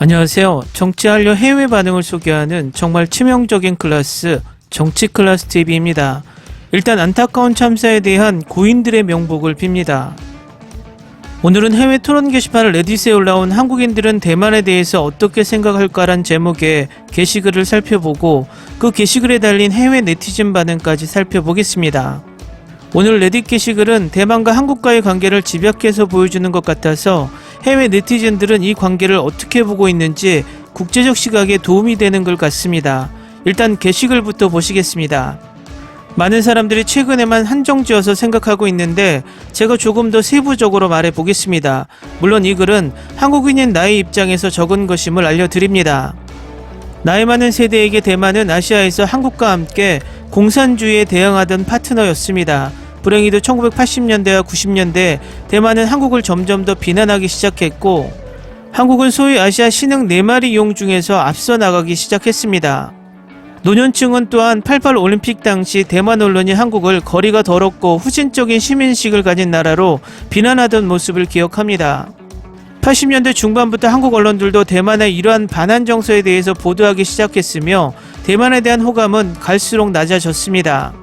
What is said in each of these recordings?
안녕하세요. 정치한류 해외 반응을 소개하는 정말 치명적인 클래스 정치 클래스 TV입니다. 일단 안타까운 참사에 대한 고인들의 명복을 빕니다. 오늘은 해외 토론 게시판 레딧에 올라온 한국인들은 대만에 대해서 어떻게 생각할까란 제목의 게시글을 살펴보고 그 게시글에 달린 해외 네티즌 반응까지 살펴보겠습니다. 오늘 레딧 게시글은 대만과 한국과의 관계를 집약해서 보여주는 것 같아서 해외 네티즌들은 이 관계를 어떻게 보고 있는지 국제적 시각에 도움이 되는 것 같습니다. 일단 게시글부터 보시겠습니다. 많은 사람들이 최근에만 한정지어서 생각하고 있는데 제가 조금 더 세부적으로 말해 보겠습니다. 물론 이 글은 한국인인 나의 입장에서 적은 것임을 알려드립니다. 나이 많은 세대에게 대만은 아시아에서 한국과 함께 공산주의에 대응하던 파트너였습니다. 불행히도 1980년대와 90년대 대만은 한국을 점점 더 비난하기 시작했고 한국은 소위 아시아 신흥 4마리 이용 중에서 앞서 나가기 시작했습니다. 노년층은 또한 88 올림픽 당시 대만 언론이 한국을 거리가 더럽고 후진적인 시민식을 가진 나라로 비난하던 모습을 기억합니다. 80년대 중반부터 한국 언론들도 대만의 이러한 반한 정서에 대해서 보도하기 시작했으며 대만에 대한 호감은 갈수록 낮아졌습니다.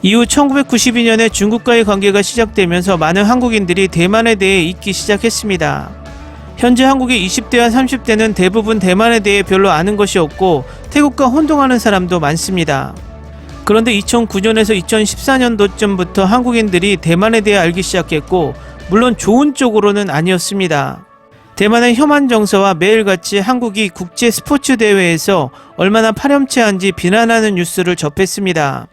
이후 1992년에 중국과의 관계가 시작되면서 많은 한국인들이 대만에 대해 잊기 시작했습니다. 현재 한국의 20대와 30대는 대부분 대만에 대해 별로 아는 것이 없고 태국과 혼동하는 사람도 많습니다. 그런데 2009년에서 2014년도쯤부터 한국인들이 대만에 대해 알기 시작했고 물론 좋은 쪽으로는 아니었습니다. 대만의 혐한 정서와 매일같이 한국이 국제 스포츠 대회에서 얼마나 파렴치한지 비난하는 뉴스를 접했습니다.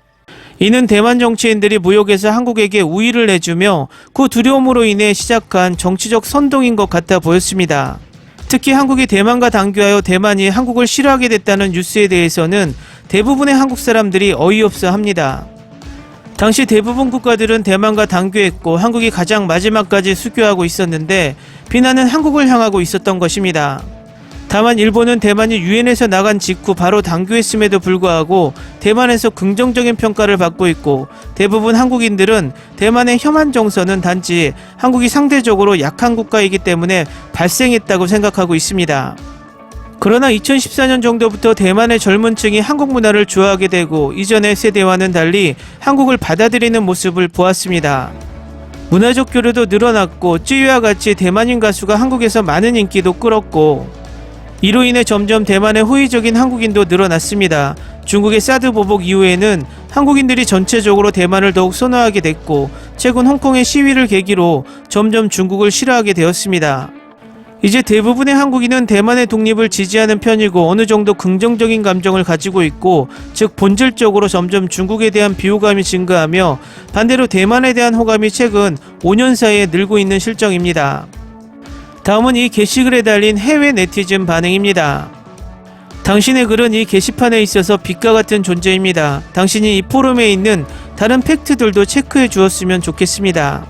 이는 대만 정치인들이 무역에서 한국에게 우위를 내주며 그 두려움으로 인해 시작한 정치적 선동인 것 같아 보였습니다. 특히 한국이 대만과 당교하여 대만이 한국을 싫어하게 됐다는 뉴스에 대해서는 대부분의 한국 사람들이 어이없어 합니다. 당시 대부분 국가들은 대만과 당교했고 한국이 가장 마지막까지 수교하고 있었는데 비난은 한국을 향하고 있었던 것입니다. 다만 일본은 대만이 유엔에서 나간 직후 바로 당교했음에도 불구하고 대만에서 긍정적인 평가를 받고 있고 대부분 한국인들은 대만의 혐한 정서는 단지 한국이 상대적으로 약한 국가이기 때문에 발생했다고 생각하고 있습니다. 그러나 2014년 정도부터 대만의 젊은 층이 한국 문화를 좋아하게 되고 이전의 세대와는 달리 한국을 받아들이는 모습을 보았습니다. 문화적 교류도 늘어났고 쯔유와 같이 대만인 가수가 한국에서 많은 인기도 끌었고 이로 인해 점점 대만에 호의적인 한국인도 늘어났습니다. 중국의 사드 보복 이후에는 한국인들이 전체적으로 대만을 더욱 선호하게 됐고 최근 홍콩의 시위를 계기로 점점 중국을 싫어하게 되었습니다. 이제 대부분의 한국인은 대만의 독립을 지지하는 편이고 어느 정도 긍정적인 감정을 가지고 있고 즉 본질적으로 점점 중국에 대한 비호감이 증가하며 반대로 대만에 대한 호감이 최근 5년 사이에 늘고 있는 실정입니다. 다음은 이 게시글에 달린 해외 네티즌 반응입니다. 당신의 글은 이 게시판에 있어서 빛과 같은 존재입니다. 당신이 이 포럼에 있는 다른 팩트들도 체크해 주었으면 좋겠습니다.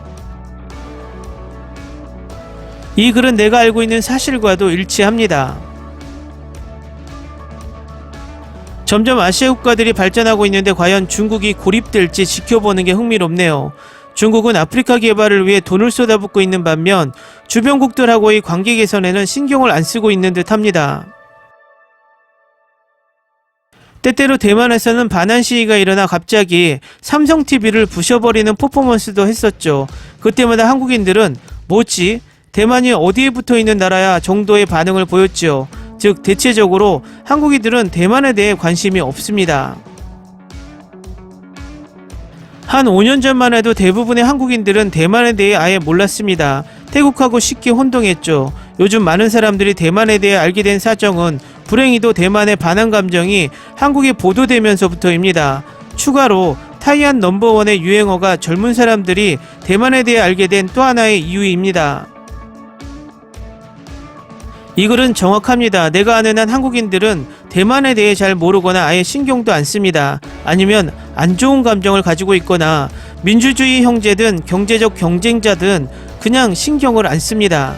이 글은 내가 알고 있는 사실과도 일치합니다. 점점 아시아 국가들이 발전하고 있는데 과연 중국이 고립될지 지켜보는 게 흥미롭네요. 중국은 아프리카 개발을 위해 돈을 쏟아붓고 있는 반면 주변국들하고의 관계 개선에는 신경을 안 쓰고 있는 듯 합니다. 때때로 대만에서는 반한 시위가 일어나 갑자기 삼성TV를 부셔버리는 퍼포먼스도 했었죠. 그때마다 한국인들은 뭐지? 대만이 어디에 붙어있는 나라야 정도의 반응을 보였죠. 즉 대체적으로 한국인들은 대만에 대해 관심이 없습니다. 한 5년 전만 해도 대부분의 한국인들은 대만에 대해 아예 몰랐습니다. 태국하고 쉽게 혼동했죠. 요즘 많은 사람들이 대만에 대해 알게 된 사정은 불행히도 대만의 반한 감정이 한국에 보도되면서부터입니다. 추가로 타이완 넘버원의 유행어가 젊은 사람들이 대만에 대해 알게 된 또 하나의 이유입니다. 이 글은 정확합니다. 내가 아는 한 한국인들은 대만에 대해 잘 모르거나 아예 신경도 안 씁니다. 아니면 안 좋은 감정을 가지고 있거나 민주주의 형제든 경제적 경쟁자든 그냥 신경을 안 씁니다.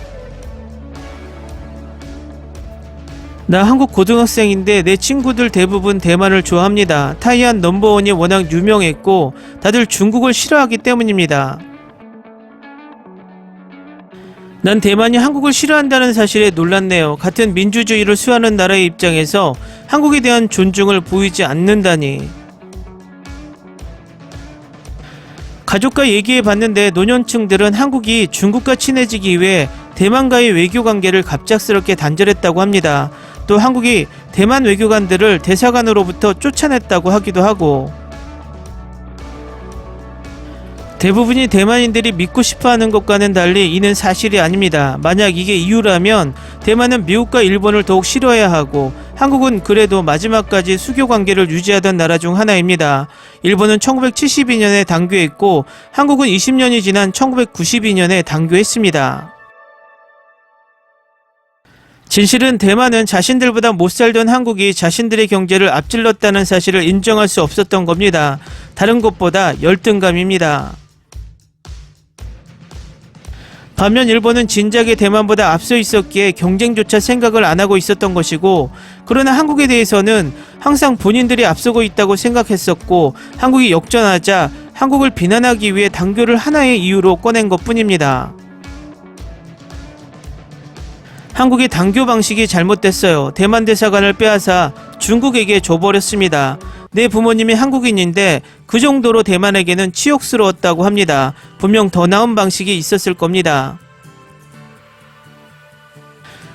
나 한국 고등학생인데 내 친구들 대부분 대만을 좋아합니다. 타이완 넘버원이 워낙 유명했고 다들 중국을 싫어하기 때문입니다. 난 대만이 한국을 싫어한다는 사실에 놀랐네요. 같은 민주주의를 수호하는 나라의 입장에서 한국에 대한 존중을 보이지 않는다니. 가족과 얘기해 봤는데 노년층들은 한국이 중국과 친해지기 위해 대만과의 외교 관계를 갑작스럽게 단절했다고 합니다. 또 한국이 대만 외교관들을 대사관으로부터 쫓아냈다고 하기도 하고, 대부분이 대만인들이 믿고 싶어하는 것과는 달리 이는 사실이 아닙니다. 만약 이게 이유라면 대만은 미국과 일본을 더욱 싫어해야 하고, 한국은 그래도 마지막까지 수교 관계를 유지하던 나라 중 하나입니다. 일본은 1972년에 당교했고 한국은 20년이 지난 1992년에 당교했습니다. 진실은 대만은 자신들보다 못 살던 한국이 자신들의 경제를 앞질렀다는 사실을 인정할 수 없었던 겁니다. 다른 것보다 열등감입니다. 반면 일본은 진작에 대만보다 앞서 있었기에 경쟁조차 생각을 안 하고 있었던 것이고, 그러나 한국에 대해서는 항상 본인들이 앞서고 있다고 생각했었고, 한국이 역전하자 한국을 비난하기 위해 당교를 하나의 이유로 꺼낸 것뿐입니다. 한국의 당교 방식이 잘못됐어요. 대만 대사관을 빼앗아 중국에게 줘버렸습니다. 내 부모님이 한국인인데 그 정도로 대만에게는 치욕스러웠다고 합니다. 분명 더 나은 방식이 있었을 겁니다.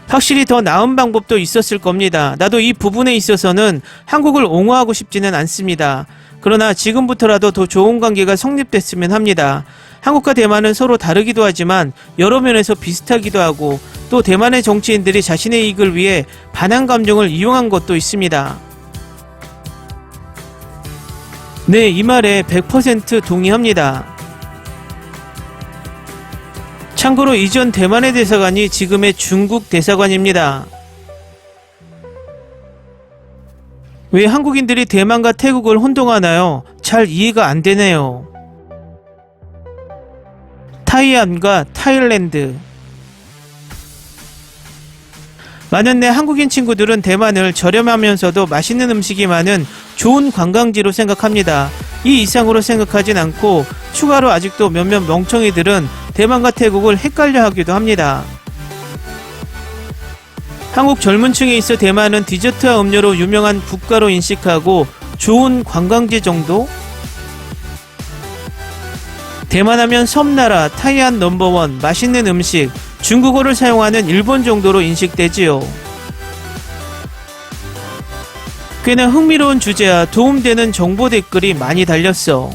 확실히 더 나은 방법도 있었을 겁니다. 나도 이 부분에 있어서는 한국을 옹호하고 싶지는 않습니다. 그러나 지금부터라도 더 좋은 관계가 성립됐으면 합니다. 한국과 대만은 서로 다르기도 하지만 여러 면에서 비슷하기도 하고, 또 대만의 정치인들이 자신의 이익을 위해 반한 감정을 이용한 것도 있습니다. 네, 이 말에 100% 동의합니다. 참고로 이전 대만의 대사관이 지금의 중국 대사관입니다. 왜 한국인들이 대만과 태국을 혼동하나요? 잘 이해가 안 되네요. 타이완과 타일랜드. 많은 내 한국인 친구들은 대만을 저렴하면서도 맛있는 음식이 많은 좋은 관광지로 생각합니다. 이 이상으로 생각하진 않고 추가로 아직도 몇몇 멍청이들은 대만과 태국을 헷갈려 하기도 합니다. 한국 젊은 층에 있어 대만은 디저트와 음료로 유명한 국가로 인식하고 좋은 관광지 정도? 대만 하면 섬나라, 타이완 넘버원, 맛있는 음식, 중국어를 사용하는 일본 정도로 인식되지요. 꽤나 흥미로운 주제와 도움되는 정보 댓글이 많이 달렸어.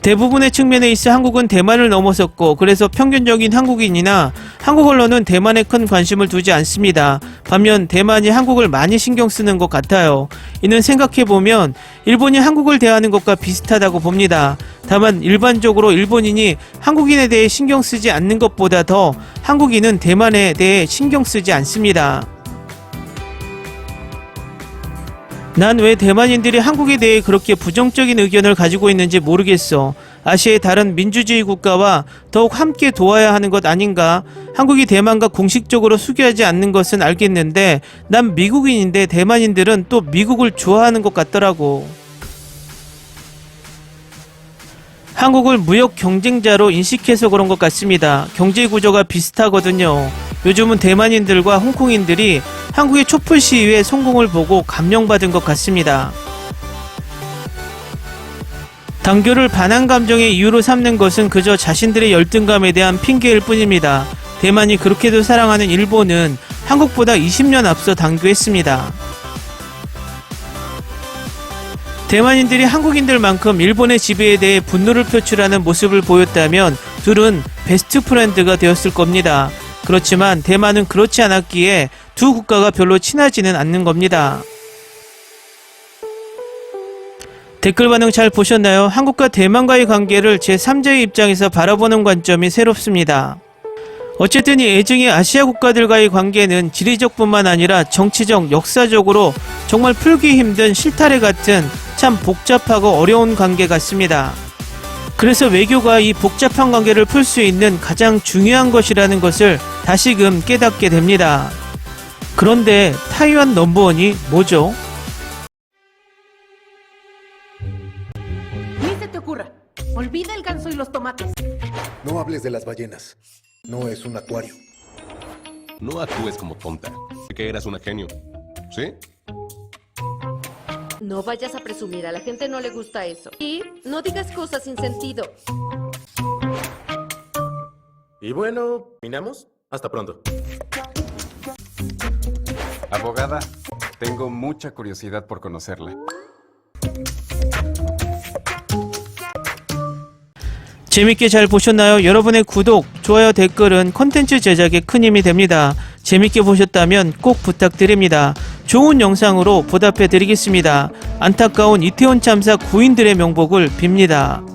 대부분의 측면에 있어 한국은 대만을 넘어섰고, 그래서 평균적인 한국인이나 한국 언론은 대만에 큰 관심을 두지 않습니다. 반면 대만이 한국을 많이 신경 쓰는 것 같아요. 이는 생각해보면 일본이 한국을 대하는 것과 비슷하다고 봅니다. 다만 일반적으로 일본인이 한국인에 대해 신경 쓰지 않는 것보다 더 한국인은 대만에 대해 신경 쓰지 않습니다. 난 왜 대만인들이 한국에 대해 그렇게 부정적인 의견을 가지고 있는지 모르겠어. 아시아의 다른 민주주의 국가와 더욱 함께 도와야 하는 것 아닌가? 한국이 대만과 공식적으로 수교하지 않는 것은 알겠는데 난 미국인인데 대만인들은 또 미국을 좋아하는 것 같더라고. 한국을 무역 경쟁자로 인식해서 그런 것 같습니다. 경제 구조가 비슷하거든요. 요즘은 대만인들과 홍콩인들이 한국의 촛불 시위의 성공을 보고 감명받은 것 같습니다. 당교를 반한 감정의 이유로 삼는 것은 그저 자신들의 열등감에 대한 핑계일 뿐입니다. 대만이 그렇게도 사랑하는 일본은 한국보다 20년 앞서 당교했습니다. 대만인들이 한국인들만큼 일본의 지배에 대해 분노를 표출하는 모습을 보였다면 둘은 베스트 프렌드가 되었을 겁니다. 그렇지만 대만은 그렇지 않았기에 두 국가가 별로 친하지는 않는 겁니다. 댓글 반응 잘 보셨나요? 한국과 대만과의 관계를 제3자의 입장에서 바라보는 관점이 새롭습니다. 어쨌든 이 애증의 아시아 국가들과의 관계는 지리적뿐만 아니라 정치적, 역사적으로 정말 풀기 힘든 실타래 같은 참 복잡하고 어려운 관계 같습니다. 그래서 외교가 이 복잡한 관계를 풀 수 있는 가장 중요한 것이라는 것을 다시금 깨닫게 됩니다. 그런데 타이완 넘버원이 뭐죠? Ni se te ocurra. Olvida el ganso y los tomates. No hables de las ballenas. No es un acuario. No actúes como tonta. Que eras una genio. ¿Sí? No vayas a presumir, a la gente no le gusta eso. Y no digas cosas sin sentido. Y bueno, ¿terminamos? Hasta pronto. Abogada, tengo mucha curiosidad por conocerla. 재밌게 잘 보셨나요? 여러분의 구독, 좋아요, 댓글은 콘텐츠 제작에 큰 힘이 됩니다. 재밌게 보셨다면 꼭 부탁드립니다. 좋은 영상으로 보답해 드리겠습니다. 안타까운 이태원 참사 구인들의 명복을 빕니다.